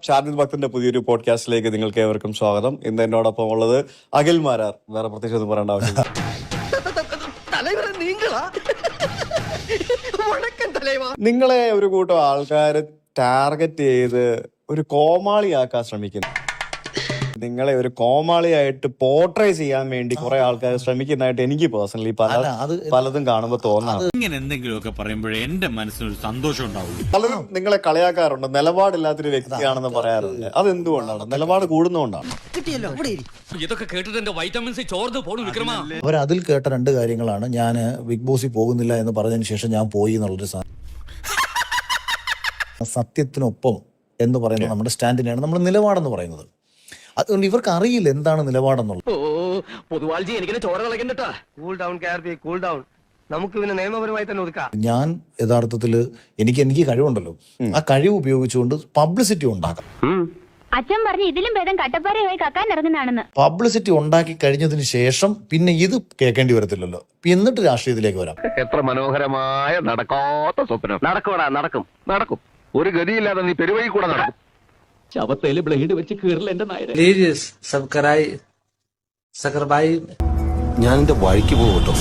ഷാദിദ് ഭക്തന്റെ പുതിയൊരു പോഡ്കാസ്റ്റിലേക്ക് നിങ്ങൾക്ക് ഏവർക്കും സ്വാഗതം. ഇന്ന് എന്നോടൊപ്പം ഉള്ളത് അഖിൽ മാരാർ. വേറെ പ്രത്യേകിച്ച് ഒന്നും പറയേണ്ട ആവശ്യമില്ല. നിങ്ങളെ ഒരു കൂട്ടം ആൾക്കാർ ടാർഗറ്റ് ചെയ്ത് ഒരു കോമാളിയാക്കാൻ ശ്രമിക്കുന്നു. നിങ്ങളെ ഒരു കോമാളിയായിട്ട് പോർട്രേ ചെയ്യാൻ വേണ്ടി കുറെ ആൾക്കാർ ശ്രമിക്കുന്നതായിട്ട് എനിക്ക് പേഴ്സണലി പലതും കാണുമ്പോൾ തോന്നാറ്. ഇങ്ങനെ എന്തെങ്കിലുമൊക്കെ പറയുമ്പോഴേ എന്റെ മനസ്സിനൊരു സന്തോഷം ഉണ്ടാവുള്ളൂ. പലരും നിങ്ങളെ കളിയാക്കാറുണ്ട്, നിലപാടില്ലാത്തൊരു വ്യക്തിയാണെന്ന് പറയാറുണ്ട്. അതെന്തുകൊണ്ടാണ്? നിലപാട് കൂടുന്നതുകൊണ്ടാണ്. ഇതൊക്കെ കേട്ടിട്ട് എന്റെ വൈറ്റമിൻ സി ചോർന്ന് പോണു വിക്രമാ. അവരതിൽ കേട്ട രണ്ട് കാര്യങ്ങളാണ്. ഞാൻ ബിഗ് ബോസിൽ പോകുന്നില്ല എന്ന് പറഞ്ഞതിന് ശേഷം ഞാൻ പോയി എന്നുള്ളൊരു സത്യത്തിനൊപ്പം എന്ന് പറയുന്നത് നമ്മുടെ സ്റ്റാൻഡിനെയാണ് നമ്മൾ നിലപാടെന്ന് പറയുന്നത്. അതുകൊണ്ട് ഇവർക്ക് അറിയില്ല എന്താണ് നിലപാടെന്നുള്ളത്. പൊതുവാൾജി എനിക്ക് ചോര കളക്കണ്ടട്ടാ. Cool down KRP, cool down. നമുക്ക് പിന്നെ നിയമപരമായി തന്നെ ഒതുക്കാം. ഞാൻ യഥാർത്ഥത്തിൽ എനിക്ക് കഴിവുണ്ടല്ലോ, ആ കഴിവ് ഉപയോഗിച്ചുകൊണ്ട് പബ്ലിസിറ്റി ഉണ്ടാക്കാം. അച്ഛൻ പറഞ്ഞു ഇതിലും ഭേദം കട്ടപ്പാറയായി കക്കാൻ ഇറങ്ങുന്നതാണെന്ന്. പബ്ലിസിറ്റി ഉണ്ടാക്കി കഴിഞ്ഞതിന് ശേഷം പിന്നെ ഇത് കേൾക്കേണ്ടി വരത്തില്ലല്ലോ, എന്നിട്ട് രാഷ്ട്രീയത്തിലേക്ക് വരാം. എത്ര മനോഹരമായ നടക്കാത്ത സ്വപ്നം. നടക്കൂടാ, നടക്കും. ഒരു ഗതിയില്ലാതെ നീ പെരുവഴി കൂടെ നടക്കും. ശവത്തേല് ബ്ലേഡ് വെച്ച് കീറില്ല എന്റെ നായരെ. ഞാൻ എന്റെ വഴിക്ക് പോകും കേട്ടോ.